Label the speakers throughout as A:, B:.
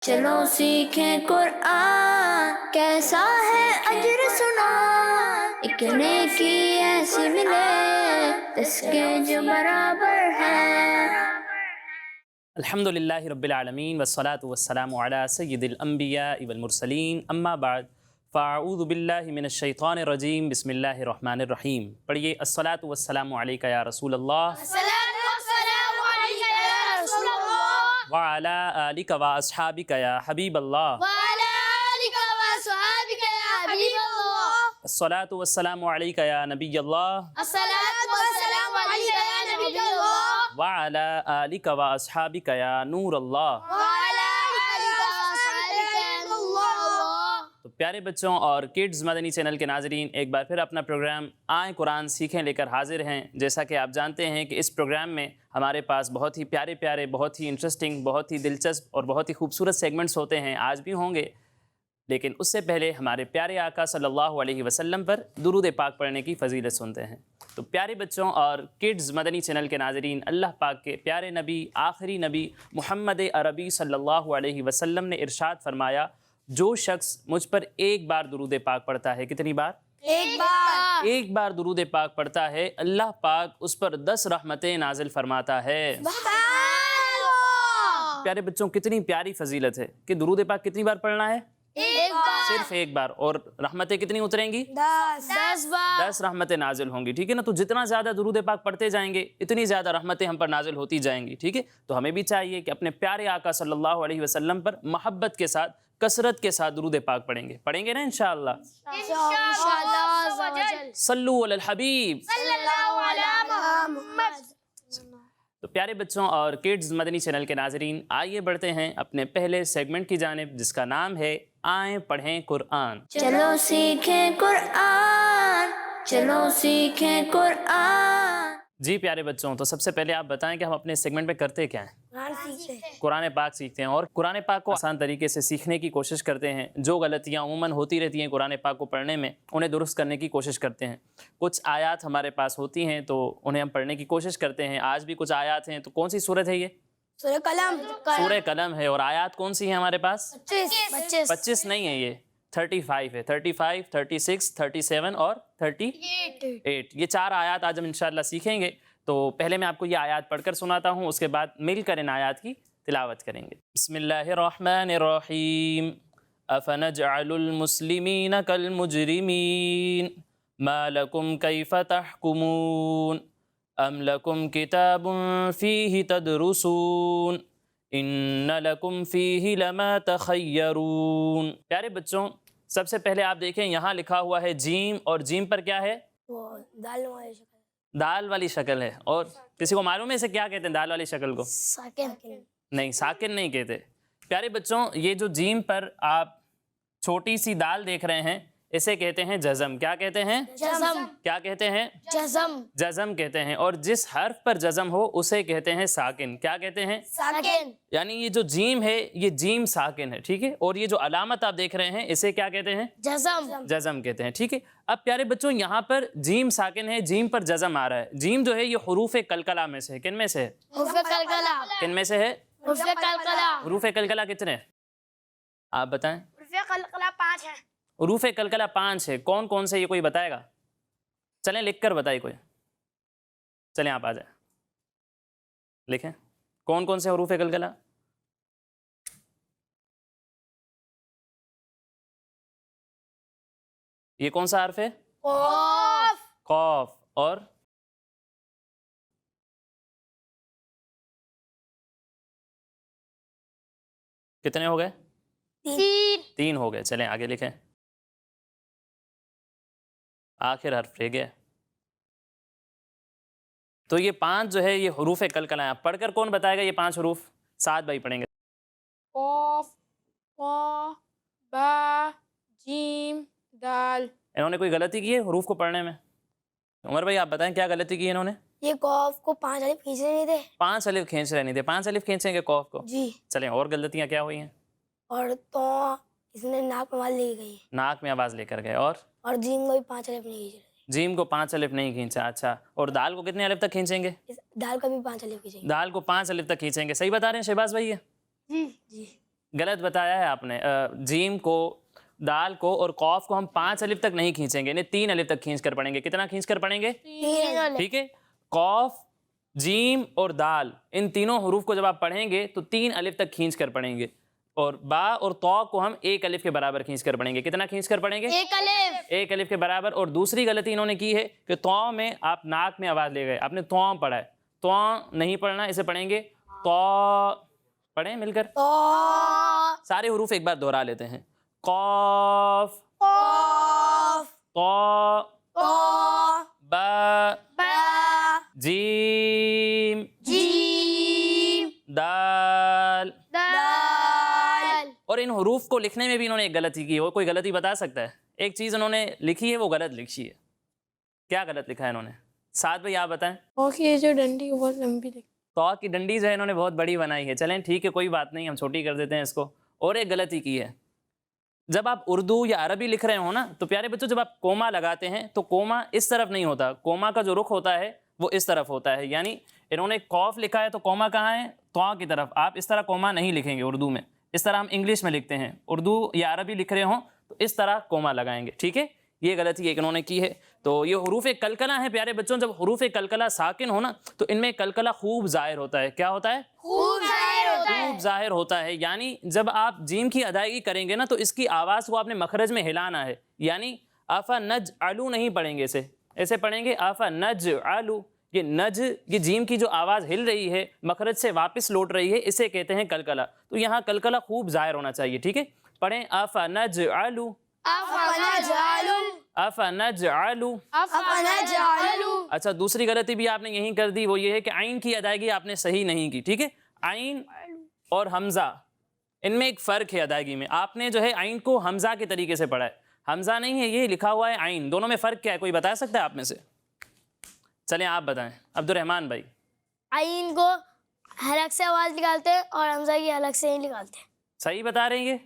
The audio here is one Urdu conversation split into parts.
A: چلو سیکھیں قرآن کیسا ہے اجر سنا، ایک نیکی ایسی ملے اس کے جو برابر ہے۔
B: الحمدللہ رب العالمین والصلاة والسلام علی سید الانبیاء والمرسلین، اما بعد فاعوذ باللہ من الشیطان الرجیم، بسم اللہ الرحمن الرحیم۔ پڑھیے الصلاة والسلام علیکہ یا رسول اللہ وعلی آلک و اصحابک یا حبیب اللہ، الصلاة والسلام علیکہ یا نبی اللہ وعلی آلک و اصحابک یا نور اللہ۔ تو پیارے بچوں اور کڈز مدنی چینل کے ناظرین، ایک بار پھر اپنا پروگرام آئیں قرآن سیکھیں لے کر حاضر ہیں۔ جیسا کہ آپ جانتے ہیں کہ اس پروگرام میں ہمارے پاس بہت ہی پیارے بہت ہی انٹرسٹنگ، بہت ہی دلچسپ اور بہت ہی خوبصورت سیگمنٹس ہوتے ہیں، آج بھی ہوں گے، لیکن اس سے پہلے ہمارے پیارے آقا صلی اللہ علیہ وسلم پر درود پاک پڑھنے کی فضیلت سنتے ہیں۔ تو پیارے بچوں اور کڈز مدنی چینل کے ناظرین، اللہ پاک کے پیارے نبی، آخری نبی محمد عربی صلی اللہ علیہ وسلم نے ارشاد فرمایا، جو شخص مجھ پر ایک بار درود پاک پڑھتا ہے، کتنی بار؟ ایک بار درود پاک پڑھتا ہے، اللہ پاک اس پر 10 رحمتیں نازل فرماتا ہے۔ پیارے بچوں، کتنی پیاری فضیلت ہے کہ درود پاک کتنی بار پڑھنا ہے؟ صرف ایک بار، اور رحمتیں کتنی اتریں گی؟ 10 رحمتیں نازل ہوں گی، ٹھیک ہے نا؟ تو جتنا زیادہ درود پاک پڑھتے جائیں گے اتنی زیادہ رحمتیں ہم پر نازل ہوتی جائیں گی، ٹھیک ہے؟ تو ہمیں بھی چاہیے کہ اپنے پیارے آقا صلی اللہ علیہ وسلم پر محبت کے ساتھ، کثرت کے ساتھ درود پاک پڑھیں گے نا انشاءاللہ؟ صلو علی الحبیب۔ تو پیارے بچوں اور کڈز مدنی چینل کے ناظرین، آئیے بڑھتے ہیں اپنے پہلے سیگمنٹ کی جانب، جس کا نام ہے آئیں پڑھیں قرآن۔
A: چلو سیکھیں قرآن، چلو سیکھیں قرآن۔
B: جی پیارے بچوں، تو سب سے پہلے آپ بتائیں کہ ہم اپنے سیگمنٹ میں کرتے کیا ہیں؟ قرآن پاک سیکھتے ہیں، اور قرآن پاک کو آسان طریقے سے سیکھنے کی کوشش کرتے ہیں۔ جو غلطیاں عموماً ہوتی رہتی ہیں قرآن پاک کو پڑھنے میں، انہیں درست کرنے کی کوشش کرتے ہیں۔ کچھ آیات ہمارے پاس ہوتی ہیں تو انہیں ہم پڑھنے کی کوشش کرتے ہیں۔ آج بھی کچھ آیات ہیں، تو کون سی سورت ہے یہ؟
C: سورہ قلم۔
B: سورہ قلم ہے، اور آیات کون سی ہیں ہمارے پاس؟ 25 نہیں ہے، یہ 35 ہے۔ 35، 36، 37 اور 38، یہ 4 آیات آج ہم انشاءاللہ سیکھیں گے۔ تو پہلے میں آپ کو یہ آیات پڑھ کر سناتا ہوں، اس کے بعد مل کر ان آیات کی تلاوت کریں گے۔ بسم اللہ الرحمن الرحیم۔ افنجعل المسلمین کالمجرمین ما لکم کیف تحکمون ام لکم کتاب فیہ تدرسون ان لکم فیہ لما تخیرون۔ پیارے بچوں، سب سے پہلے آپ دیکھیں یہاں لکھا ہوا ہے جیم، اور جیم پر کیا ہے؟
C: وہ دال والی شکل،
B: دال والی شکل ہے۔ اور کسی کو معلوم ہے اسے کیا کہتے ہیں دال والی شکل کو؟
C: ساکن۔
B: نہیں، ساکن نہیں کہتے۔ پیارے بچوں، یہ جو جیم پر آپ چھوٹی سی دال دیکھ رہے ہیں، اسے کہتے ہیں جزم۔ کیا کہتے ہیں؟
C: جزم۔
B: کیا کہتے ہیں؟
C: جزم۔
B: جزم کہتے ہیں۔ اور جس حرف پر جزم ہو اسے کہتے ہیں ساکن۔ کیا کہتے ہیں؟
C: ساکن۔
B: یعنی یہ جو جیم ہے، یہ جیم ساکن ہے، ٹھیک ہے؟ اور یہ جو علامت آپ دیکھ رہے ہیں، اسے کیا کہتے ہیں؟
C: جزم۔
B: جزم کہتے ہیں، ٹھیک ہے؟ اب پیارے بچوں، یہاں پر جیم ساکن ہے، جیم پر جزم آ رہا ہے۔ جیم جو ہے یہ حروف قلقلہ میں سے ہے۔ کن میں سے ہے؟
C: حروف قلقلہ۔
B: کن میں سے ہے؟
C: حروف قلقلہ۔
B: حروف قلقلہ کتنے؟ آپ بتائیں۔
C: حروف قلقلہ 5 ہیں۔
B: حروف قلقلہ 5 ہے۔ کون کون سے، یہ کوئی بتائے گا؟ چلیں لکھ کر بتائیے کوئی۔ چلیں آپ آ جائیں، لکھیں کون کون سے حروف قلقلہ؟ یہ کون سا حرف ہے؟
C: قاف۔
B: قاف۔ اور کتنے ہو گئے؟ 3 ہو گئے۔ چلیں آگے لکھیں، آخر حرف رہ گیا۔ تو یہ 5 جو ہے یہ حروف قلقلہ ہیں۔ پڑھ کر کون بتائے گا یہ 5 حروف؟ 7 بھائی پڑھیں گے۔
D: قاف، قا، با، جیم، دال۔
B: انہوں نے کوئی غلطی کی ہے حروف کو پڑھنے میں؟ عمر بھائی آپ بتائیں کیا غلطی کی ہے انہوں نے؟
C: یہ قاف کو 5 الف کھینچنے نہیں تھے۔
B: 5 الف کھینچ رہے نہیں تھے۔ 5 الف کھینچیں گے قاف کو؟
C: جی۔
B: چلیں، اور غلطیاں کیا ہوئی ہیں؟
C: اور تو اس نے ناک میں آواز لے گئی،
B: ناک میں آواز لے کر گئے۔ اور
C: جیم کو بھی 5 الف نہیں کھینچ رہے۔
B: جیم کو 5 الف نہیں کھینچا، اچھا۔ اور دال کو کتنے الف تک کھینچیں گے؟
C: دال کا بھی 5 الف کھینچیں گے۔
B: دال کو 5 الف تک کھینچیں گے۔ صحیح بتا رہے ہیں شہباز بھائی؟
C: جی جی۔
B: غلط بتایا ہے آپ نے. جیم کو، دال کو اور قوف کو ہم 5 الف تک نہیں کھینچیں گے، انہیں 3 الف تک کھینچ کر پڑھیں گے. کتنا کھینچ کر پڑھیں گے؟
C: 3
B: ٹھیک ہے. قوف، جیم اور دال، ان تینوں حروف کو جب آپ پڑھیں گے تو 3 الف تک کھینچ کر پڑھیں گے. اور با اور طا کو ہم 1 الف کے برابر کھینچ کر پڑھیں گے. کتنا کھینچ کر پڑھیں گے؟
C: 1 الف.
B: 1 الف کے برابر. اور دوسری غلطی انہوں نے کی ہے کہ طا میں آپ ناک میں آواز لے گئے، آپ نے طا پڑھا ہے. طا نہیں پڑھنا، اسے پڑھیں گے طا. پڑھیں مل کر سارے حروف ایک بار دہرا لیتے ہیں. قاف،
C: قاف،
B: طا،
C: طا،
B: با،
C: با،
B: جیم،
C: جیم،
B: دال.
C: دال.
B: اور ان حروف کو لکھنے میں بھی انہوں نے ایک غلطی کی ہے. وہ کوئی غلطی بتا سکتا ہے؟ ایک چیز انہوں نے لکھی ہے وہ غلط لکھی ہے. کیا غلط لکھا ہے انہوں نے؟ سعد بھائی آپ بتائیں.
D: اوکے، یہ جو ڈنڈی ہے بہت لمبی لگتی
B: طا کی ڈنڈی جو ہے انہوں نے بہت بڑی بنائی ہے. چلیں ٹھیک ہے، کوئی بات نہیں، ہم چھوٹی کر دیتے ہیں اس کو. اور ایک غلطی کی ہے، جب آپ اردو یا عربی لکھ رہے ہو نا تو پیارے بچوں جب آپ کوما لگاتے ہیں تو کوما اس طرف نہیں ہوتا. کوما کا جو رخ ہوتا ہے وہ اس طرف ہوتا ہے. یعنی انہوں نے قوف لکھا ہے تو کوما کہاں ہے؟ طا کی طرف. آپ اس طرح کوما نہیں لکھیں گے اردو میں، اس طرح ہم انگلش میں لکھتے ہیں. اردو یا عربی لکھ رہے ہوں تو اس طرح کوما لگائیں گے. ٹھیک ہے، یہ غلطی ایک انہوں نے کی ہے. تو یہ حروف کلکلہ ہیں پیارے بچوں. جب حروف کلکلہ ساکن ہو نا تو ان میں کلکلہ خوب ظاہر ہوتا ہے. کیا ہوتا ہے؟
C: خوب ظاہر ہوتا ہے.
B: خوب ظاہر ہوتا ہے. یعنی جب آپ جیم کی ادائیگی کریں گے نا تو اس کی آواز کو آپ نے مخرج میں ہلانا ہے. یعنی آفا نج علو نہیں پڑھیں گے، اسے ایسے پڑھیں گے آفا نج علو. یہ نج، یہ جیم کی جو آواز ہل رہی ہے، مخرج سے واپس لوٹ رہی ہے، اسے کہتے ہیں کلکلہ. تو یہاں کلکلہ خوب ظاہر ہونا چاہیے. ٹھیک ہے، پڑھیں آفا نج علو،
C: افنجعل،
B: افنجعل.
C: افنجعل.
B: اچھا، دوسری غلطی بھی آپ نے یہیں کر دی، وہ یہ ہے کہ عین کی ادائیگی آپ نے صحیح نہیں کی. ٹھیک ہے، عین اور حمزہ ان میں ایک فرق ہے ادائیگی میں. آپ نے جو ہے عین کو حمزہ کے طریقے سے پڑھا ہے، حمزہ نہیں ہے، یہ لکھا ہوا ہے عین. دونوں میں فرق کیا ہے؟ کوئی بتا سکتا ہے آپ میں سے؟ چلیں آپ بتائیں. عبد الرحمن بھائی.
C: عین کو حلق سے آواز نکالتے ہیں اور حمزہ کی حلق سے ہی نکالتے ہیں.
B: صحیح بتا رہے ہیں؟ یہ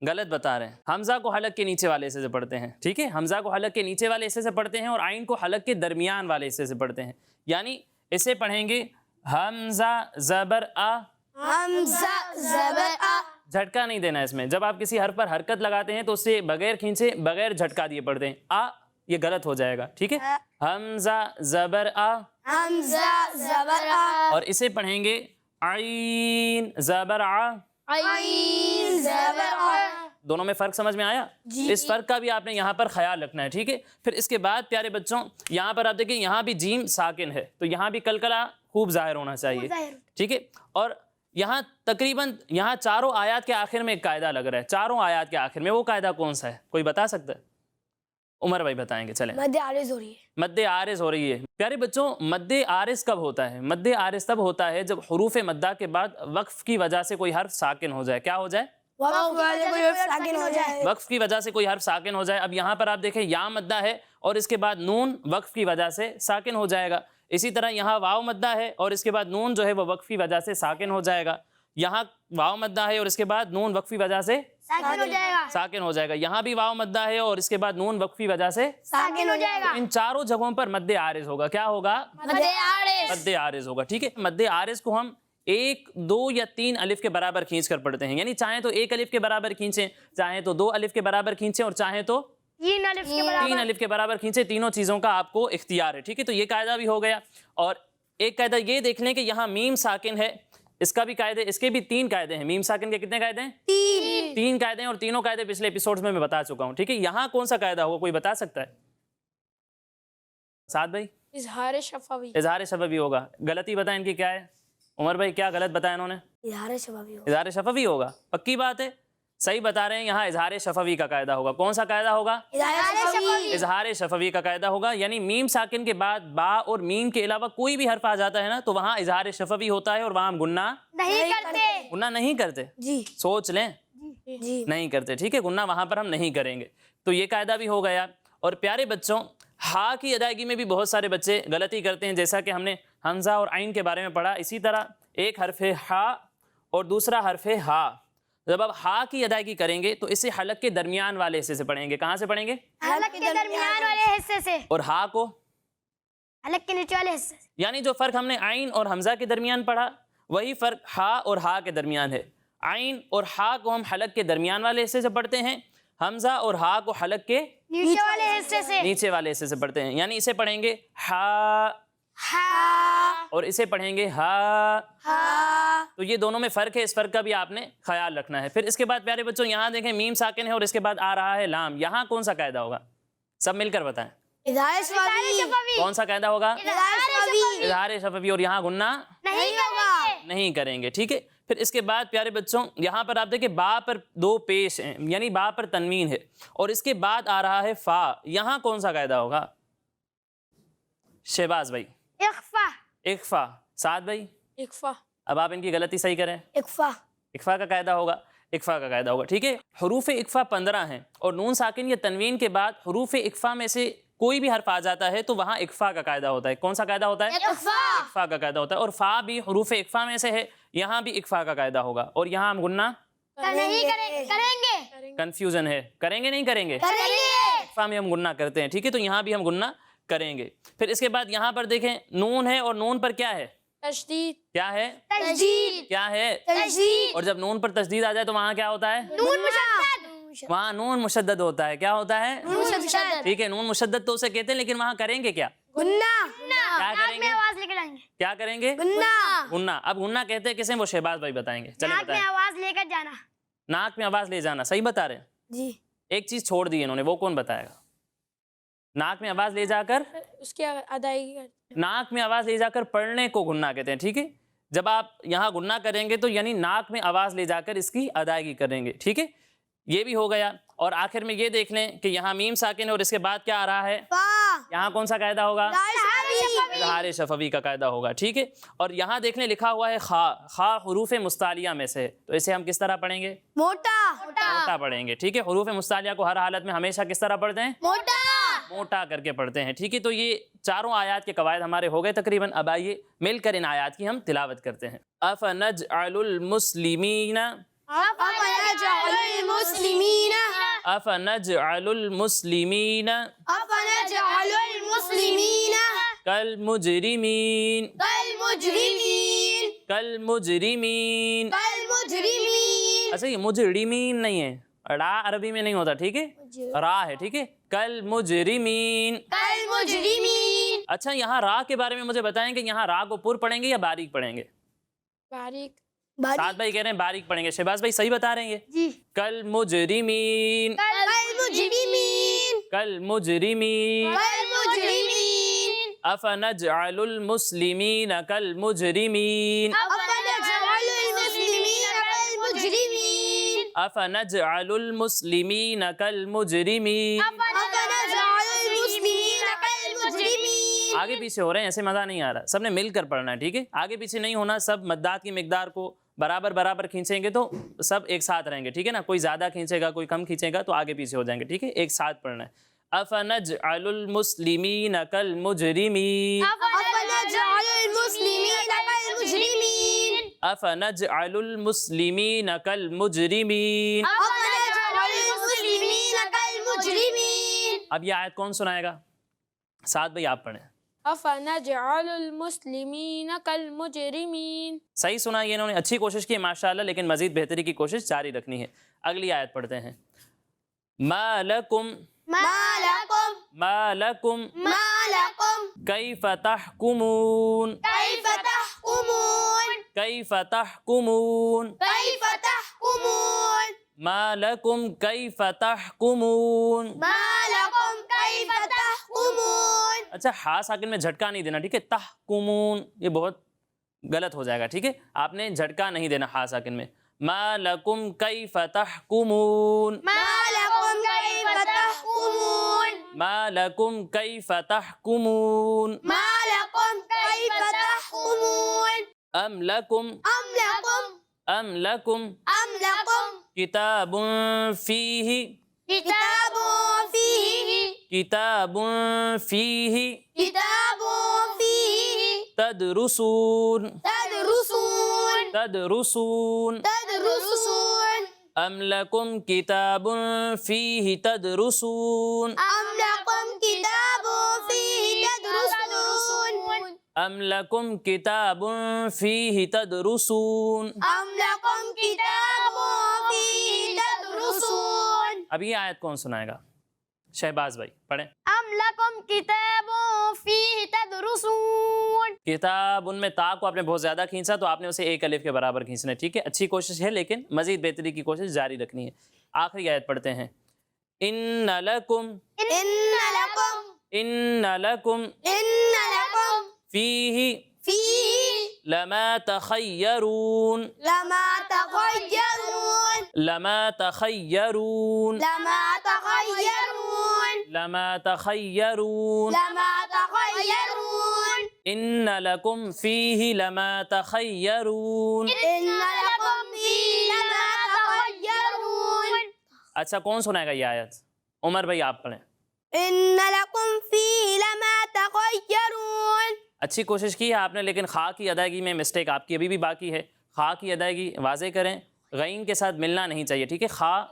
B: غلط بتا رہے ہیں. حمزہ کو حلق کے نیچے والے حصے سے پڑھتے ہیں. ٹھیک ہے، حمزہ کو حلق کے نیچے والے حصے سے پڑھتے ہیں اور عین کو حلق کے درمیان والے حصے سے پڑھتے ہیں. یعنی اسے پڑھیں گے حمزہ زبر آ.
C: حمزہ زبر آ.
B: جھٹکا نہیں دینا اس میں. جب آپ کسی حرف پر حرکت لگاتے ہیں تو اسے بغیر کھینچے، بغیر جھٹکا دیے پڑھتے ہیں. آ، یہ غلط ہو جائے گا. ٹھیک ہے، حمزہ زبر آ.
C: حمزہ زبر آ.
B: اور اسے پڑھیں گے عین زبر آ.
C: عین زبر آ.
B: دونوں میں فرق سمجھ میں آیا؟ اس فرق کا بھی آپ نے یہاں پر خیال رکھنا ہے. ٹھیک ہے، پھر اس کے بعد پیارے بچوں یہاں پر آپ دیکھیں یہاں بھی جیم ساکن ہے تو یہاں بھی کلکلہ خوب ظاہر ہونا چاہیے. ٹھیک ہے، اور یہاں تقریباً یہاں چاروں آیات کے آخر میں ایک قاعدہ لگ رہا ہے. چاروں آیات کے آخر میں وہ قاعدہ کون سا ہے؟ کوئی بتا سکتا ہے؟ عمر بھائی بتائیں گے. چلیں.
C: مد عارض ہو رہی ہے.
B: مد عارض ہو رہی ہے. پیارے بچوں مد عارض کب ہوتا ہے؟ مد عارض تب ہوتا ہے جب حروف مدہ کے بعد وقف کی وجہ سے کوئی حرف ساکن ہو جائے. کیا ہو جائے؟ وقف کی وجہ سے کوئی حرف ساکن ہو جائے. اب یہاں پر آپ دیکھیں یا مدہ ہے اور اس کے بعد نون وقف کی وجہ سے ساکن ہو جائے گا. اسی طرح یہاں واو مدہ ہے اور اس کے بعد نون جو ہے وہ وقف کی وجہ سے ساکن ہو جائے گا. یہاں واو مدہ ہے اور اس کے بعد نون وقف کی وجہ سے
C: ساکن ہو جائے گا.
B: ساکن ہو جائے گا. یہاں بھی واو مدہ ہے اور اس کے بعد نون وقف کی وجہ سے
C: ساکن ہو جائے گا.
B: ان چاروں جگہوں پر مد عارض ہوگا. کیا ہوگا؟
C: مد عارض.
B: مد عارض ہوگا. ٹھیک ہے، مد عارض کو ہم 1، 2 یا 3 الف کے برابر کھینچ کر پڑھتے ہیں. یعنی چاہیں تو 1 الف کے برابر کھینچیں، چاہیں تو 2 الف کے برابر کھینچیں اور چاہیں تو
C: 3 الف کے برابر.
B: 3 الف کے برابر کھینچیں. تینوں چیزوں کا آپ کو اختیار ہے. ٹھیک ہے، تو یہ قاعدہ بھی ہو گیا. اور ایک قاعدہ یہ دیکھ لیں کہ یہاں میم ساکن ہے، اس کا بھی قاعدے، اس کے بھی 3 قاعدے ہیں. میم ساکن کے کتنے قاعدے ہیں؟ 3 قاعدے ہیں اور تینوں قاعدے پچھلے ایپیسوڈز میں بتا چکا ہوں. ٹھیک ہے، یہاں کون سا قاعدہ ہوگا؟ کوئی بتا سکتا ہے؟ سعد بھائی.
D: اظہار شفوی.
B: اظہار شفوی ہوگا. غلطی بتائیں ان کی کیا ہے؟ عمر بھائی کیا غلط بتایا انہوں نے؟
C: اظہار شفوی.
B: اظہار شفوی ہوگا. پکی بات ہے، صحیح بتا رہے ہیں. یہاں اظہار شفوی کا قاعدہ ہوگا. کون سا قاعدہ ہوگا؟ اظہار شفوی کا قاعدہ ہوگا. یعنی میم ساکن کے بعد با اور میم کے علاوہ کوئی بھی حرف آ جاتا ہے نا تو وہاں اظہار شفوی ہوتا ہے اور وہاں ہم گنہ نہیں کرتے.
C: جی
B: سوچ لیں،
C: جی.
B: نہیں کرتے. ٹھیک ہے، گنہ وہاں پر ہم نہیں کریں گے. تو یہ قاعدہ بھی ہو گیا. اور پیارے بچوں ہا کی ادائیگی میں بھی بہت سارے بچے غلطی کرتے ہیں، جیسا کہ ہم نے حمزہ اور عین کے بارے میں پڑھا. اسی طرح ایک حرف ہے ہا اور دوسرا حرف ہے ہا. جب آپ ہا کی ادائیگی کریں گے تو اسے حلق کے درمیان والے حصے سے پڑھیں گے. کہاں سے پڑھیں گے؟
C: حلق کے درمیان والے حصے سے.
B: اور ہا کو
C: حلق کے نیچے والے حصے سے.
B: یعنی جو فرق ہم نے عین اور حمزہ کے درمیان پڑھا وہی فرق ہا اور ہا کے درمیان ہے. عین اور ہا کو ہم حلق کے درمیان والے حصے سے پڑھتے ہیں، حمزہ اور ہا کو حلق کے
C: نیچے والے حصے سے،
B: نیچے والے حصے سے پڑھتے ہیں، یعنی اسے پڑھیں گے ہا اور اسے پڑھیں گے ہا۔ تو یہ دونوں میں فرق ہے، اس فرق کا بھی آپ نے خیال رکھنا ہے۔ پھر اس کے بعد پیارے بچوں یہاں دیکھیں میم ساکن ہے اور اس کے بعد آ رہا ہے لام، یہاں کون سا قاعدہ ہوگا؟ سب مل کر بتائیں،
C: اظہار شفوی،
B: کون سا قاعدہ ہوگا؟
C: اظہار شفوی
B: اظہار شفوی، اور یہاں غنہ
C: نہیں ہوگا،
B: نہیں کریں گے، ٹھیک ہے۔ پھر اس کے بعد پیارے بچوں یہاں پر آپ دیکھیں با پر دو پیش ہیں، یعنی با پر تنوین ہے اور اس کے بعد آ رہا ہے فا، یہاں کون سا قاعدہ ہوگا؟ شہباز بھائی
C: اخفا،
B: اخفا، سعد بھائی
D: اکفا،
B: اب آپ ان کی غلطی صحیح کریں،
C: اخفا،
B: اکفا کا قاعدہ ہوگا، اکفا کا قاعدہ ہوگا، ٹھیک ہے۔ حروف اکفا 15 ہیں اور نون ساکن یا تنوین کے بعد حروف اکفا میں سے کوئی بھی حرف آ جاتا ہے تو وہاں اکفا کا قاعدہ ہوتا ہے۔ کون سا قاعدہ ہوتا ہے؟
C: اخفا،
B: اکفا کا قاعدہ ہوتا ہے، اور فا بھی حروف اکفا میں سے ہے، یہاں بھی اکفا کا قاعدہ ہوگا، اور یہاں ہم غنہ
C: نہیں کریں گے،
B: کنفیوژن ہے، کریں گے نہیں کریں گے؟
C: کریں گے،
B: اکفا میں ہم غنہ کرتے ہیں، ٹھیک ہے، تو یہاں بھی ہم غنہ کریں گے۔ پھر اس کے بعد یہاں پر دیکھیں نون ہے اور نون پر کیا ہے؟
D: تشدید،
B: کیا ہے؟
C: تشدید،
B: کیا ہے؟
C: تشدید،
B: اور جب نون پر تشدید آ جائے تو وہاں کیا ہوتا ہے؟
C: نون مشدد،
B: وہاں نون مشدد ہوتا ہے، کیا ہوتا ہے؟
C: نون مشدد،
B: ٹھیک ہے، نون مشدد تو اسے کہتے ہیں، لیکن وہاں کریں گے کیا؟
C: گنہ،
B: کیا کریں گے؟
C: آواز لے کر آئیں گے،
B: کیا کریں گے؟
C: گنہ،
B: غنہ۔ اب غنہ کہتے ہیں کسے؟ وہ شہباز بھائی بتائیں گے، چلیں بتائیں۔
C: آواز لے کر جانا،
B: ناک میں آواز لے جانا، صحیح بتا رہے ہیں؟
C: جی،
B: ایک چیز چھوڑ دی انہوں نے، وہ کون بتائے گا؟ ناک میں آواز لے جا کر،
D: اس کی ادائیگی کرتے ہیں۔
B: ناک میں آواز لے جا کر پڑھنے کو غنہ کہتے ہیں، ٹھیک ہے۔ جب آپ یہاں غنہ کریں گے تو یعنی ناک میں آواز لے جا کر اس کی ادائیگی کریں گے، ٹھیک ہے، یہ بھی ہو گیا۔ اور آخر میں یہ دیکھ لیں کہ یہاں میم ساکن ہے اور اس کے بعد کیا آ رہا ہے؟ یہاں کون سا قاعدہ ہوگا؟ اظہار شفوی کا قاعدہ ہوگا، ٹھیک ہے۔ اور یہاں دیکھ لیں لکھا ہوا ہے خا، خا حروف مستعلیہ میں سے ہے، تو اسے ہم کس طرح پڑھیں گے؟ موٹا پڑھیں گے، ٹھیک ہے۔ حروف مستعلیہ کو ہر حالت میں ہمیشہ کس طرح پڑھتے ہیں؟ موٹا کر کے پڑھتے ہیں، ٹھیک ہے۔ تو یہ چاروں آیات کے قواعد ہمارے ہو گئے تقریباً، اب آئیے مل کر ان آیات کی ہم تلاوت کرتے ہیں۔ افنجعل المسلمین
C: أفنجعل المسلمين
B: افنجعل المسلمین
C: أفنجعل المسلمين
B: کالمجرمین
C: كالمجرمين
B: کالمجرمین۔
C: كالمجرمين
B: اچھا یہ مجرمین نہیں ہے، را عربی میں نہیں ہوتا، ٹھیک ہے، را ہے، ٹھیک ہے، کالمجرمین۔
C: كالمجرمين
B: اچھا یہاں را کے بارے میں مجھے بتائیں کہ یہاں را کو پر پڑھیں گے یا باریک پڑھیں گے؟
D: باریک،
B: سعد بھائی کہہ رہے ہیں باریک پڑھیں گے، شہباز بھائی صحیح بتا رہے ہیں یہ؟
C: جی
B: کالمجرمین
C: كالمجرمين
B: کالمجرمین۔
C: كالمجرمين
B: افنجعل المسلمین کالمجرمین
C: أفنجعل المسلمين كالمجرمين
B: افنجعل المسلمین کالمجرمین۔
C: أفنجعل المسلمين كالمجرمين
B: آگے پیچھے ہو رہے ہیں، ایسے مزہ نہیں آ رہا، سب نے مل کر پڑھنا ہے، ٹھیک ہے، آگے پیچھے نہیں ہونا، سب مدات کی مقدار کو برابر برابر کھینچیں گے تو سب ایک ساتھ رہیں گے، ٹھیک ہے نا، کوئی زیادہ کھینچے گا کوئی کم کھینچے گا تو آگے پیچھے ہو جائیں گے، ٹھیک ہے، ایک ساتھ پڑھنا ہے۔ افنجعل المسلمین کالمجرمین
C: أفنجعل المسلمين كالمجرمين
B: افنجعل المسلمین کالمجرمین۔
C: أفنجعل المسلمين كالمجرمين
B: اب یہ آیت کون سنائے گا؟ سعد بھائی آپ پڑھیں۔
D: افنجعل المسلمین کالمجرمین۔
B: صحیح سنا یہ انہوں نے، اچھی کوشش کی ماشاءاللہ، لیکن مزید بہتری کی کوشش جاری رکھنی ہے۔ اگلی آیت پڑھتے ہیں۔ ما لکم
C: ما لكم
B: ما لکم
C: ما لكم
B: کیف تحکمون
C: كيف تحكمون
B: کیف تحکمون
C: كيف تحكمون
B: ما لکم کیف تحکمون۔
C: ما لكم كيف تحكمون
B: اچھا ہا ساکن میں جھٹکا نہیں دینا، ٹھیک ہے، تحکمون یہ بہت غلط ہو جائے گا، ٹھیک ہے، آپ نے جھٹکا نہیں دینا ہا ساکن میں۔ ما لکم کیف تحکمون
C: ما لكم كيف تحكمون
B: ما لکم کیف تحکمون۔
C: ما لكم كيف تحكمون
B: ام لکم
C: أم لكم
B: ام لکم
C: أم لكم
B: کتاب فیہ
C: كتاب فيه
B: کتاب فیہ
C: كتاب فيه
B: تدرسون
C: تدرسون
B: تدرسون۔
C: تدرسون
B: ام لکم کتاب فیہ تدرسون
C: أم لكم كتاب فيه تدرسون
B: ام لکم کتاب فیہ تدرسون.
C: ام لکم کتاب فیہ تدرسون.
B: اب یہ آیت کون سنائے گا؟ شہباز بھائی پڑھیں.
C: ام لکم کتاب فیہ تدرسون.
B: کتاب، ان میں تا کو آپ نے بہت زیادہ کھینچا تو آپ نے اسے ایک الف کے برابر کھینچنا ہے. ٹھیک ہے، اچھی کوشش ہے لیکن مزید بہتری کی کوشش جاری رکھنی ہے. آخری آیت پڑھتے ہیں. ان لکم
C: ان لکم
B: ان لکم
C: ان لکم
B: فیہ
C: فیہ
B: لما تخیرون
C: لما تخیرون
B: لما تخیرون
C: لما تخیرون
B: لما تخیرون
C: لما تخیرون
B: ان لکم فیہ لما تخیرون.
C: ان لکم فیہ لما تخیرون.
B: اچھا کون سنائے گا یہ آیت؟ عمر بھائی آپ پڑھیں.
C: ان لکم فیہ لما تخیرون.
B: اچھی کوشش کی ہے آپ نے لیکن خا کی ادائیگی میں مسٹیک آپ کی ابھی بھی باقی ہے. خا کی ادائیگی واضح کریں، غین کے ساتھ ملنا نہیں چاہیے. ٹھیک ہے، خا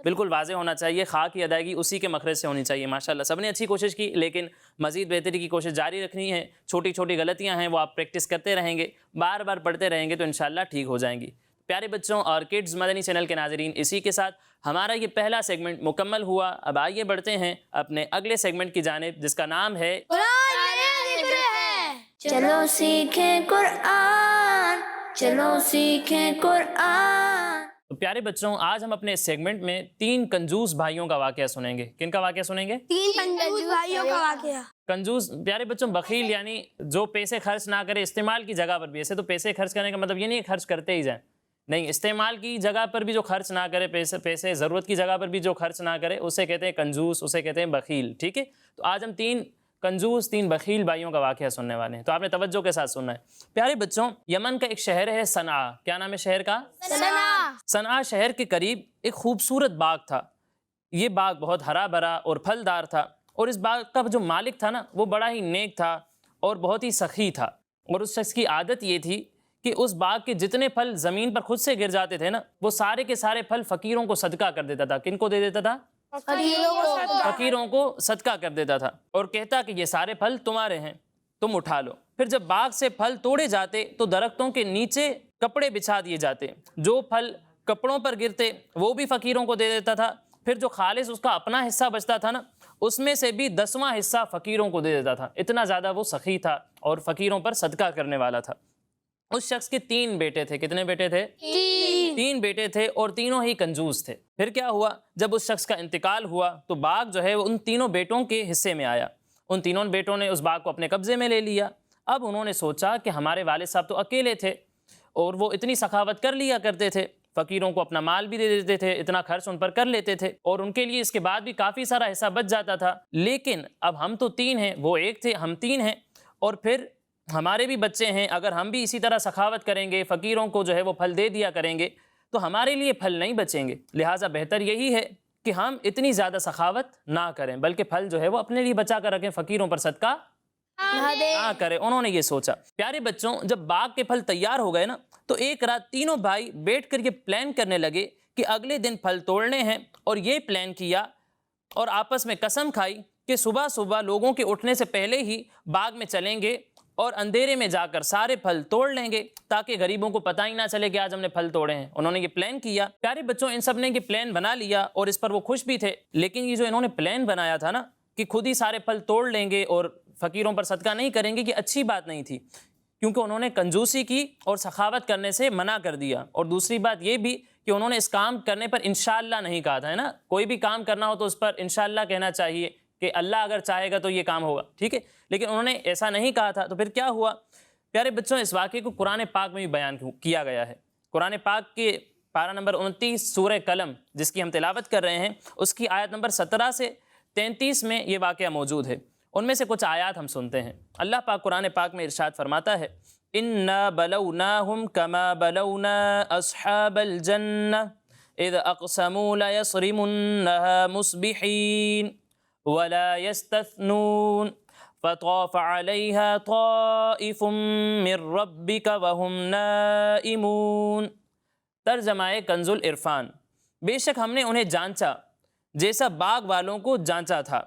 B: بالکل واضح ہونا چاہیے، خا کی ادائیگی اسی کے مخرج سے ہونی چاہیے. ماشاءاللہ سب نے اچھی کوشش کی لیکن مزید بہتری کی کوشش جاری رکھنی ہے. چھوٹی چھوٹی غلطیاں ہیں وہ آپ پریکٹس کرتے رہیں گے، بار بار پڑھتے رہیں گے تو انشاءاللہ ٹھیک ہو جائیں گی. پیارے بچوں اور کڈز مدنی چینل کے ناظرین، اسی کے ساتھ ہمارا یہ پہلا سیگمنٹ مکمل ہوا. اب آئیے بڑھتے ہیں اپنے اگلے سیگمنٹ کی جانب جس کا نام ہے
C: قرآن میں ذکر ہے.
A: چلو سیکھیں قرآن، چلو سیکھیں قرآن.
B: تو پیارے بچوں آج ہم اپنے سیگمنٹ میں 3 کنجوس بھائیوں کا واقعہ سنیں گے. کن کا واقعہ سنیں گے؟
C: 3 کنجوس بھائیوں کا واقعہ.
B: کنجوس پیارے بچوں بخیل یعنی جو پیسے خرچ نہ کرے استعمال کی جگہ پر بھی. ایسے تو پیسے خرچ کرنے کا مطلب یہ نہیں ہے خرچ کرتے ہی جائیں، نہیں، استعمال کی جگہ پر بھی جو خرچ نہ کرے، پیسے ضرورت کی جگہ پر بھی جو خرچ نہ کرے اسے کہتے ہیں کنجوس، اسے کہتے ہیں بخیل. ٹھیک ہے، تو آج ہم 3 کنجوس 3 بخیل بھائیوں کا واقعہ سننے والے ہیں، تو آپ نے توجہ کے ساتھ سننا ہے. پیارے بچوں یمن کا ایک شہر ہے صنعا. کیا نام ہے شہر کا؟
C: صنعا.
B: صنعا شہر کے قریب ایک خوبصورت باغ تھا. یہ باغ بہت ہرا بھرا اور پھلدار تھا، اور اس باغ کا جو مالک تھا نا وہ بڑا ہی نیک تھا اور بہت ہی سخی تھا. اور اس شخص کی عادت یہ تھی کہ اس باغ کے جتنے پھل زمین پر خود سے گر جاتے تھے نا وہ سارے کے سارے پھل فقیروں کو صدقہ کر دیتا تھا. کن کو دے دیتا تھا؟ فقیروں کو صدقہ کر دیتا تھا اور کہتا کہ یہ سارے پھل تمہارے ہیں، تم اٹھا لو. پھر جب باغ سے پھل توڑے جاتے تو درختوں کے نیچے کپڑے بچھا دیے جاتے، جو پھل کپڑوں پر گرتے وہ بھی فقیروں کو دے دیتا تھا. پھر جو خالص اس کا اپنا حصہ بچتا تھا نا اس میں سے بھی 10واں حصہ فقیروں کو دے دیتا تھا. اتنا زیادہ وہ سخی تھا اور فقیروں پر صدقہ کرنے والا تھا. اس شخص کے 3 بیٹے تھے. کتنے بیٹے تھے؟ 3 بیٹے تھے اور تینوں ہی کنجوس تھے. پھر کیا ہوا، جب اس شخص کا انتقال ہوا تو باغ جو ہے وہ ان تینوں بیٹوں کے حصے میں آیا. ان تینوں بیٹوں نے اس باغ کو اپنے قبضے میں لے لیا. اب انہوں نے سوچا کہ ہمارے والد صاحب تو اکیلے تھے اور وہ اتنی سخاوت کر لیا کرتے تھے، فقیروں کو اپنا مال بھی دے دیتے تھے، اتنا خرچ ان پر کر لیتے تھے اور ان کے لیے اس کے بعد بھی کافی سارا حصہ بچ جاتا تھا. لیکن اب ہم تو 3 ہیں، وہ 1 تھے، ہم 3 ہیں اور پھر ہمارے بھی بچے ہیں. اگر ہم بھی اسی طرح سخاوت کریں گے، فقیروں کو جو ہے وہ پھل دے دیا کریں گے تو ہمارے لیے پھل نہیں بچیں گے. لہٰذا بہتر یہی ہے کہ ہم اتنی زیادہ سخاوت نہ کریں بلکہ پھل جو ہے وہ اپنے لیے بچا کر رکھیں، فقیروں پر صدقہ نہ کریں. انہوں نے یہ سوچا. پیارے بچوں جب باغ کے پھل تیار ہو گئے نا تو ایک رات تینوں بھائی بیٹھ کر یہ پلان کرنے لگے کہ اگلے دن پھل توڑنے ہیں، اور یہ پلان کیا اور آپس میں قسم کھائی کہ صبح صبح لوگوں کے اٹھنے سے پہلے ہی باغ میں چلیں گے اور اندھیرے میں جا کر سارے پھل توڑ لیں گے تاکہ غریبوں کو پتہ ہی نہ چلے کہ آج ہم نے پھل توڑے ہیں. انہوں نے یہ پلان کیا. پیارے بچوں ان سب نے یہ پلان بنا لیا اور اس پر وہ خوش بھی تھے. لیکن یہ جو انہوں نے پلان بنایا تھا نا کہ خود ہی سارے پھل توڑ لیں گے اور فقیروں پر صدقہ نہیں کریں گے، یہ اچھی بات نہیں تھی کیونکہ انہوں نے کنجوسی کی اور سخاوت کرنے سے منع کر دیا. اور دوسری بات یہ بھی کہ انہوں نے اس کام کرنے پر انشاءاللہ نہیں کہا تھا، ہے نا. کوئی بھی کام کرنا ہو تو اس پر انشاءاللہ کہنا چاہیے کہ اللہ اگر چاہے گا تو یہ کام ہوگا. ٹھیک ہے، لیکن انہوں نے ایسا نہیں کہا تھا. تو پھر کیا ہوا پیارے بچوں، اس واقعے کو قرآن پاک میں بھی بیان کیا گیا ہے. قرآن پاک کے پارہ نمبر 29 سورہ قلم جس کی ہم تلاوت کر رہے ہیں اس کی آیت نمبر 17 سے 33 میں یہ واقعہ موجود ہے. ان میں سے کچھ آیات ہم سنتے ہیں. اللہ پاک قرآن پاک میں ارشاد فرماتا ہے اِنَّا بَلَوْنَاهُمْ كَمَا بَلَوْنَا أَصْحَابَ الْجَنَّةِ إِذْ أَقْسَمُوا لَيَصْرِمُنَّهَا مُصْبِحِينَ وَلَا يَسْتَثْنُونَ فَطَافَ عَلَيْهَا طَائِفٌ مِّن رَّبِّكَ وَهُمْ نَائِمُونَ. ترجمہ کنز العرفان. بے شک ہم نے انہیں جانچا جیسا باغ والوں کو جانچا تھا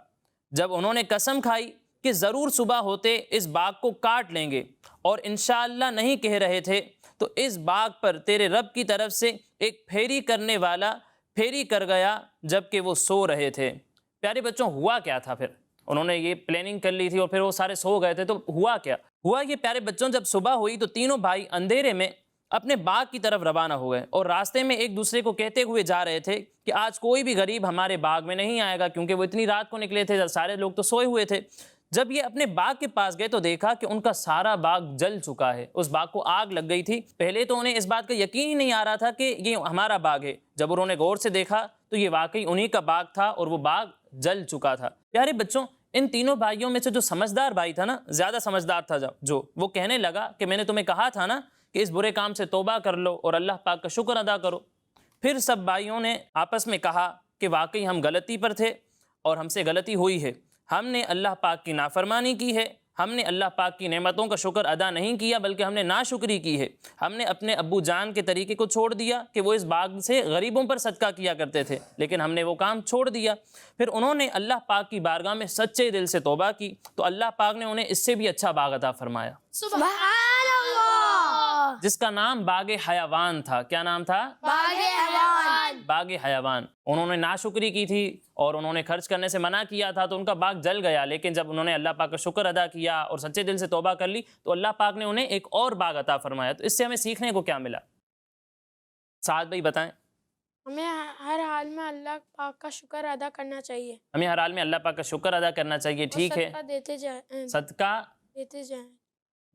B: جب انہوں نے قسم کھائی کہ ضرور صبح ہوتے اس باغ کو کاٹ لیں گے، اور انشاءاللہ نہیں کہہ رہے تھے تو اس باغ پر تیرے رب کی طرف سے ایک پھیری کرنے والا پھیری کر گیا جب کہ وہ سو رہے تھے۔ پیارے بچوں، ہوا کیا تھا پھر؟ انہوں نے یہ پلاننگ کر لی تھی اور پھر وہ سارے سو گئے تھے، تو ہوا کیا؟ ہوا یہ پیارے بچوں، جب صبح ہوئی تو تینوں بھائی اندھیرے میں اپنے باغ کی طرف روانہ ہو گئے، اور راستے میں ایک دوسرے کو کہتے ہوئے جا رہے تھے کہ آج کوئی بھی غریب ہمارے باغ میں نہیں آئے گا، کیونکہ وہ اتنی رات کو نکلے تھے، سارے لوگ تو سوئے ہوئے تھے۔ جب یہ اپنے باغ کے پاس گئے تو دیکھا کہ ان کا سارا باغ جل چکا ہے، اس باغ کو آگ لگ گئی تھی۔ پہلے تو انہیں اس بات کا یقین ہی نہیں آ رہا تھا کہ یہ ہمارا باغ ہے، جب انہوں نے غور سے دیکھا تو یہ واقعی انہی کا باغ تھا اور وہ باغ جل چکا تھا۔ پیارے بچوں، ان تینوں بھائیوں میں سے جو سمجھدار بھائی تھا نا، زیادہ سمجھدار تھا جو وہ کہنے لگا کہ میں نے تمہیں کہا تھا نا کہ اس برے کام سے توبہ کر لو اور اللہ پاک کا شکر ادا کرو۔ پھر سب بھائیوں نے آپس میں کہا کہ واقعی ہم غلطی پر تھے اور ہم سے غلطی ہوئی ہے، ہم نے اللہ پاک کی نافرمانی کی ہے، ہم نے اللہ پاک کی نعمتوں کا شکر ادا نہیں کیا بلکہ ہم نے ناشکری کی ہے، ہم نے اپنے ابو جان کے طریقے کو چھوڑ دیا کہ وہ اس باغ سے غریبوں پر صدقہ کیا کرتے تھے، لیکن ہم نے وہ کام چھوڑ دیا۔ پھر انہوں نے اللہ پاک کی بارگاہ میں سچے دل سے توبہ کی تو اللہ پاک نے انہیں اس سے بھی اچھا باغ عطا فرمایا،
C: سبحان اللہ،
B: جس کا نام باغ حیوان تھا۔ کیا نام تھا؟
C: باغ حیوان۔
B: باغ حیوان۔ انہوں نے ناشکری کی تھی اور انہوں نے خرچ کرنے سے منع کیا تھا تو ان کا باغ جل گیا، لیکن جب انہوں نے اللہ پاک کا شکر ادا کیا اور سچے دل سے توبہ کر لی تو اللہ پاک نے انہیں ایک اور باغ عطا فرمایا۔ تو اس سے ہمیں سیکھنے کو کیا ملا؟ سعد بھائی بتائیں۔
D: ہمیں ہر حال میں اللہ پاک کا شکر ادا کرنا چاہیے،
B: ہمیں ہر حال میں اللہ پاک کا شکر ادا کرنا چاہیے، ٹھیک ہے،
D: صدقہ دیتے جائیں،
B: صدقہ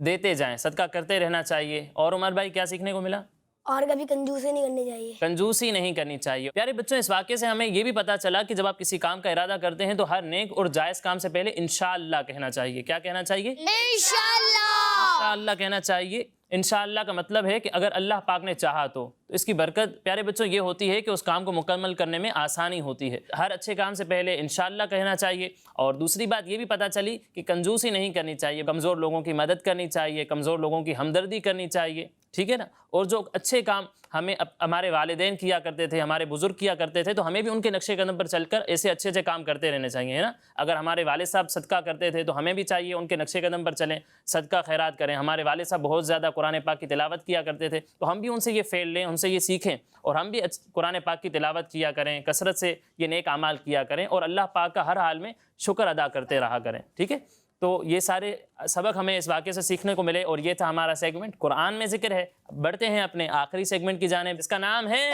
B: دیتے جائیں، صدقہ کرتے رہنا چاہیے۔ اور عمر بھائی کیا سیکھنے کو ملا؟
C: اور کبھی کنجوسی نہیں کرنی چاہیے،
B: کنجوسی نہیں کرنی چاہیے۔ پیارے بچوں، اس واقعے سے ہمیں یہ بھی پتہ چلا کہ جب آپ کسی کام کا ارادہ کرتے ہیں تو ہر نیک اور جائز کام سے پہلے انشاءاللہ کہنا چاہیے۔ کیا کہنا چاہیے؟
C: انشاءاللہ۔
B: انشاءاللہ کہنا چاہیے۔ انشاءاللہ کا مطلب ہے کہ اگر اللہ پاک نے چاہا تو اس کی برکت پیارے بچوں یہ ہوتی ہے کہ اس کام کو مکمل کرنے میں آسانی ہوتی ہے۔ ہر اچھے کام سے پہلے انشاءاللہ کہنا چاہیے۔ اور دوسری بات یہ بھی پتہ چلی کہ کنجوسی نہیں کرنی چاہیے، کمزور لوگوں کی مدد کرنی چاہیے، کمزور لوگوں کی ہمدردی کرنی چاہیے، ٹھیک ہے نا۔ اور جو اچھے کام ہمیں ہمارے والدین کیا کرتے تھے، ہمارے بزرگ کیا کرتے تھے، تو ہمیں بھی ان کے نقشے قدم پر چل کر ایسے اچھے اچھے کام کرتے رہنے چاہیے، ہے نا۔ اگر ہمارے والد صاحب صدقہ کرتے تھے تو ہمیں بھی چاہیے ان کے نقشے قدم پر چلیں، صدقہ خیرات کریں۔ ہمارے والد صاحب بہت زیادہ قرآن پاک کی تلاوت کیا کرتے تھے تو ہم بھی ان سے یہ فعل لیں، ان سے یہ سیکھیں اور ہم بھی قرآن پاک کی تلاوت کیا کریں، کثرت سے یہ نیک اعمال کیا کریں اور اللہ پاک کا ہر حال میں شکر ادا کرتے رہا کریں، ٹھیک ہے۔ تو یہ سارے سبق ہمیں اس واقعے سے سیکھنے کو ملے، اور یہ تھا ہمارا سیگمنٹ قرآن میں ذکر ہے۔ بڑھتے ہیں اپنے آخری سیگمنٹ کی جانب، اس کا نام ہے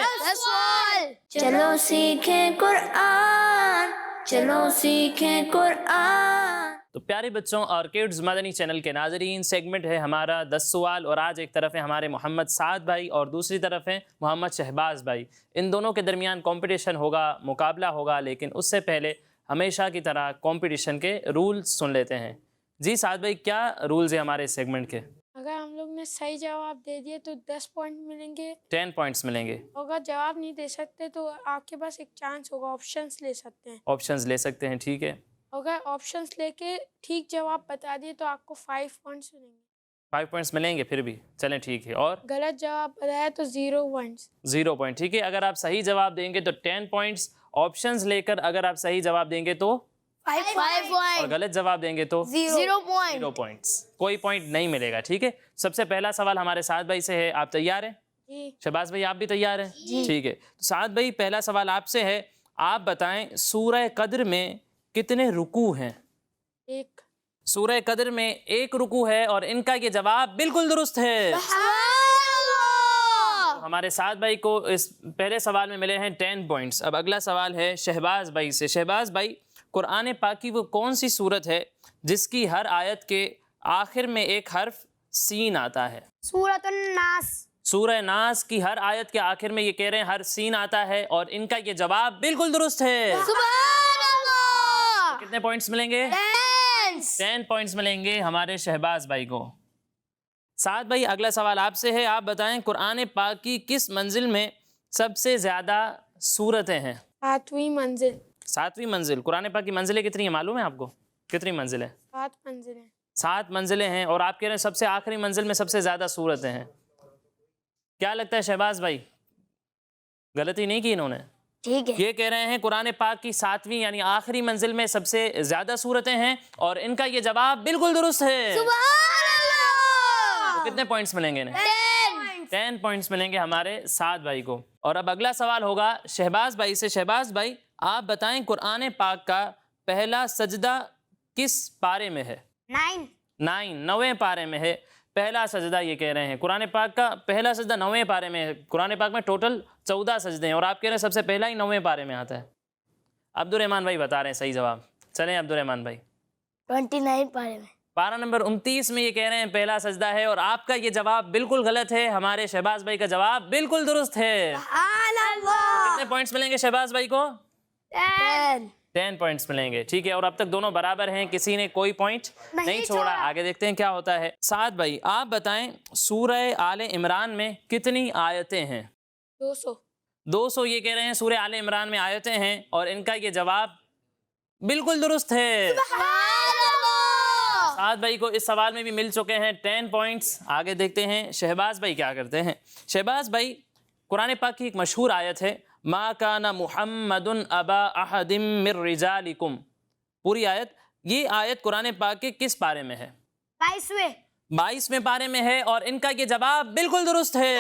A: چلو سیکھیں قرآن، چلو سیکھیں قرآن۔
B: تو پیارے بچوں اور کڈز مدنی چینل کے ناظرین، سیگمنٹ ہے ہمارا 10 سوال، اور آج ایک طرف ہے ہمارے محمد سعد بھائی اور دوسری طرف ہیں محمد شہباز بھائی۔ ان دونوں کے درمیان کمپٹیشن ہوگا، مقابلہ ہوگا، لیکن اس سے پہلے ہمیشہ کی طرح کمپٹیشن کے رولز سن لیتے ہیں۔ جی سعد بھائی، کیا رولز ہیں ہمارے سیگمنٹ کے؟
D: اگر ہم لوگ نے صحیح جواب دے دیے تو 10 پوائنٹ ملیں گے،
B: 10 پوائنٹس ملیں گے۔
D: اگر جواب نہیں دے سکتے تو آپ کے پاس ایک چانس ہوگا، آپشنس لے سکتے ہیں۔
B: آپشنز لے سکتے ہیں، ٹھیک ہے۔
D: اگر آپشنس لے کے ٹھیک جواب بتا دیے تو آپ کو 5 پوائنٹس ملیں گے،
B: 5 پوائنٹس ملیں گے پھر بھی، چلیں ٹھیک ہے۔ اور
D: غلط جواب بتایا تو 0 پوائنٹس۔
B: 0 پوائنٹ، ٹھیک ہے۔ اگر آپ صحیح جواب دیں گے تو 10 پوائنٹس، آپشنز لے کر اگر آپ صحیح جواب دیں گے تو
C: 5
B: اور
C: پوائنٹ،
B: غلط جواب دیں گے تو
C: 0 پوائنٹ۔
B: 0 پوائنٹس، کوئی پوائنٹ نہیں ملے گا، ٹھیک ہے۔ سب سے پہلا سوال ہمارے سعد بھائی سے ہے، آپ تیار ہیں؟
D: جی
B: شہباز بھائی آپ بھی تیار ہیں؟ ٹھیک ہے۔ سعد بھائی پہلا سوال آپ سے ہے، آپ بتائیں سورہ قدر میں کتنے رکوع ہیں؟
D: 1۔
B: سورہ قدر میں 1 رکوع ہے اور ان کا یہ جواب بالکل درست ہے۔ ہمارے سعد بھائی کو اس پہلے سوال میں ملے ہیں 10 پوائنٹس۔ اب اگلا سوال ہے شہباز بھائی سے۔ شہباز بھائی، قرآن پاک کی وہ کون سی صورت ہے جس کی ہر آیت کے آخر میں ایک حرف سین آتا ہے؟
C: سورۃ الناس۔
B: سورہ ناس کی ہر آیت کے آخر میں یہ کہہ رہے ہیں ہر سین آتا ہے اور ان کا یہ جواب بالکل درست ہے۔
C: سبحان اللہ۔
B: کتنے پوائنٹس ملیں گے؟ 10 پوائنٹس ملیں گے ہمارے شہباز بھائی کو۔ سعد بھائی اگلا سوال آپ سے ہے، آپ بتائیں قرآن پاک کی کس منزل میں سب سے زیادہ سورتیں ہیں؟
D: 7ویں منزل۔
B: 7ویں منزل۔ قرآن پاک کی منزلیں کتنی ہیں معلوم ہے آپ کو؟ کتنی منزل ہے؟
D: 7 منزلیں۔
B: 7 منزلیں ہیں اور آپ کہہ رہے ہیں سب سے آخری منزل میں سب سے زیادہ سورتیں ہیں۔ کیا لگتا ہے شہباز بھائی، غلطی نہیں کی انہوں نے؟
C: ٹھیک ہے.
B: یہ کہہ رہے ہیں قرآن پاک کی 7ویں یعنی آخری منزل میں سب سے زیادہ صورتیں ہیں اور ان کا یہ جواب بالکل درست ہے.
C: سبحان اللہ.
B: کتنے پوائنٹس ملیں گے انہیں؟ 10 پوائنٹس ملیں گے ہمارے سعد بھائی کو. اور اب اگلا سوال ہوگا شہباز بھائی سے. شہباز بھائی آپ بتائیں قرآن پاک کا پہلا سجدہ کس پارے میں ہے؟ 9ویں پارے میں ہے پہلا سجدہ. یہ کہہ رہے ہیں قرآن پاک کا پہلا سجدہ 9ویں پارے میں ہے. قرآن پاک میں ٹوٹل 14 سجدے ہیں اور آپ کہہ رہے ہیں سب سے پہلا ہی 9ویں پارے میں آتا ہے. عبدالرحمن بھائی بتا رہے ہیں صحیح جواب. چلیں عبدالرحمن بھائی.
C: 29 پارے میں.
B: پارہ نمبر 29 میں یہ کہہ رہے ہیں پہلا سجدہ ہے اور آپ کا یہ جواب بالکل غلط ہے. ہمارے شہباز بھائی کا جواب بالکل درست ہے. کتنے پوائنٹس ملیں گے شہباز بھائی کو؟ 10 پوائنٹس ملیں گے. ٹھیک ہے اور اب تک دونوں برابر ہیں, کسی نے کوئی پوائنٹ نہیں چھوڑا. آگے دیکھتے ہیں کیا ہوتا ہے. سعد بھائی آپ بتائیں سورہ آل عمران میں کتنی آیتیں ہیں؟ 200 یہ کہہ رہے ہیں سورہ آل عمران میں آیتیں ہیں اور ان کا یہ جواب بالکل درست ہے. سعد بھائی کو اس سوال میں بھی مل چکے ہیں 10 پوائنٹس. آگے دیکھتے ہیں شہباز بھائی کیا کرتے ہیں. شہباز بھائی قرآن پاک کی ایک مشہور آیت ہے ما کان محمد ابا احد من رجالکم. پوری آیت, یہ آیت قرآن پاک کے کس پارے میں ہے؟ 22ویں پارے میں ہے اور ان کا یہ جواب بالکل درست ہے.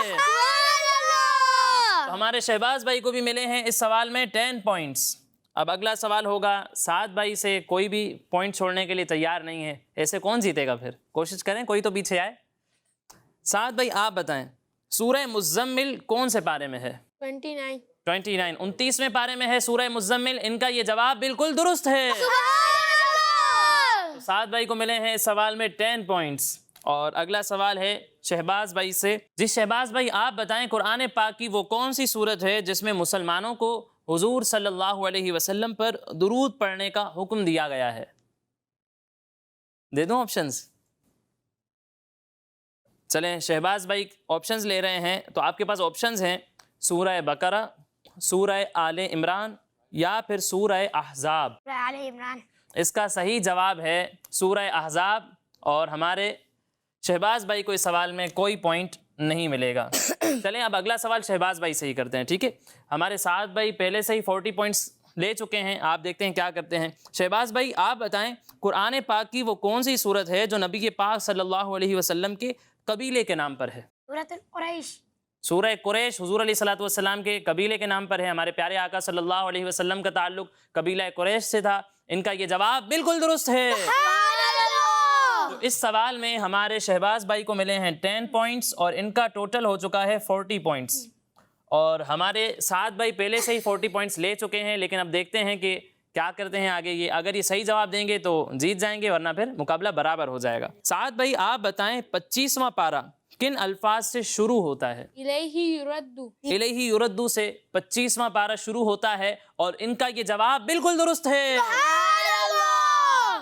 B: تو ہمارے شہباز بھائی کو بھی ملے ہیں اس سوال میں 10 پوائنٹس. اب اگلا سوال ہوگا سعد بھائی سے. کوئی بھی پوائنٹ چھوڑنے کے لیے تیار نہیں ہے, ایسے کون جیتے گا پھر؟ کوشش کریں کوئی تو پیچھے آئے. سعد بھائی آپ بتائیں سورہ مزمل کون سے پارے میں ہے؟ 29ویں پارے میں ہے سورہ مزمل. ان کا یہ جواب بالکل درست ہے. سعد بھائی کو ملے ہیں اس سوال میں 10 پوائنٹس. اور اگلا سوال ہے شہباز بھائی سے. جی شہباز بھائی آپ بتائیں قرآن پاک کی وہ کون سی صورت ہے جس میں مسلمانوں کو حضور صلی اللہ علیہ وسلم پر درود پڑھنے کا حکم دیا گیا ہے؟ دے دوں آپشنز؟ چلیں شہباز بھائی آپشنز لے رہے ہیں تو آپ کے پاس آپشنز ہیں سورہ بقرہ, سورہ آل عمران یا پھر سورہ احزاب. اس کا صحیح جواب ہے سورہ احزاب اور ہمارے شہباز بھائی کو اس سوال میں کوئی پوائنٹ نہیں ملے گا. چلیں اب اگلا سوال شہباز بھائی سے ہی کرتے ہیں. ٹھیک ہے ہمارے سعد بھائی پہلے سے ہی 40 پوائنٹس لے چکے ہیں. آپ دیکھتے ہیں کیا کرتے ہیں. شہباز بھائی آپ بتائیں قرآن پاک کی وہ کون سی صورت ہے جو نبی پاک صلی اللہ علیہ وسلم کے قبیلے کے نام پر ہے؟ سورہ قریش حضور علیہ الصلوۃ والسلام کے قبیلے کے نام پر ہے. ہمارے پیارے آقا صلی اللہ علیہ وسلم کا تعلق قبیلہ قریش سے تھا. ان کا یہ جواب بالکل درست ہے. تو اس سوال میں ہمارے شہباز بھائی کو ملے ہیں 10 پوائنٹس اور ان کا ٹوٹل ہو چکا ہے 40 پوائنٹس. اور ہمارے سعد بھائی پہلے سے ہی 40 پوائنٹس لے چکے ہیں لیکن اب دیکھتے ہیں کہ کیا کرتے ہیں آگے. یہ اگر یہ صحیح جواب دیں گے تو جیت جائیں گے ورنہ پھر مقابلہ برابر ہو جائے گا. سعد بھائی آپ بتائیں 25واں پارہ کن الفاظ سے شروع ہوتا ہے؟ الیہ یردو سے 25واں پارہ شروع ہوتا ہے اور ان کا یہ جواب بالکل درست ہے.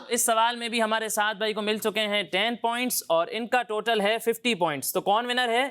B: اس سوال میں بھی ہمارے سعد بھائی کو مل چکے ہیں 10 پوائنٹس اور ان کا ٹوٹل ہے 50 پوائنٹس. تو کون ونر ہے؟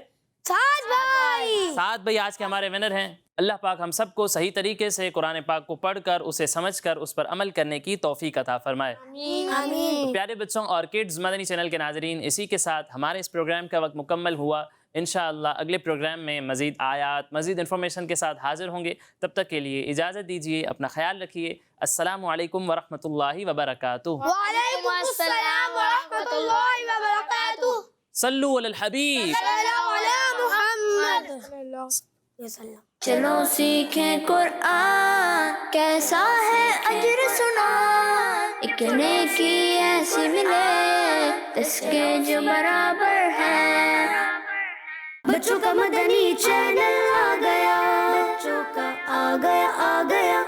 B: سعد بھائی آج کے ہمارے ونر ہیں. اللہ پاک ہم سب کو صحیح طریقے سے قرآن پاک کو پڑھ کر اسے سمجھ کر اس پر عمل کرنے کی توفیق عطا فرمائے. تو پیارے بچوں اور کڈز مدنی چینل کے ناظرین اسی کے ساتھ ہمارے اس پروگرام کا وقت مکمل ہوا. انشاءاللہ اگلے پروگرام میں مزید آیات مزید انفارمیشن کے ساتھ حاضر ہوں گے. تب تک کے لیے اجازت دیجیے. اپنا خیال رکھیے. السلام علیکم ورحمۃ اللہ وبرکاتہ.
C: وعلیکم السلام ورحمۃ اللہ وبرکاتہ.
B: صلو علی الحبیب.
A: چلو سیکھیں قرآن کیسا ہے اجر سنا, ایک نیکی ایسی ملے اس کے جو برابر ہے. بچوں کا مدنی چینل آ گیا, بچوں کا آ گیا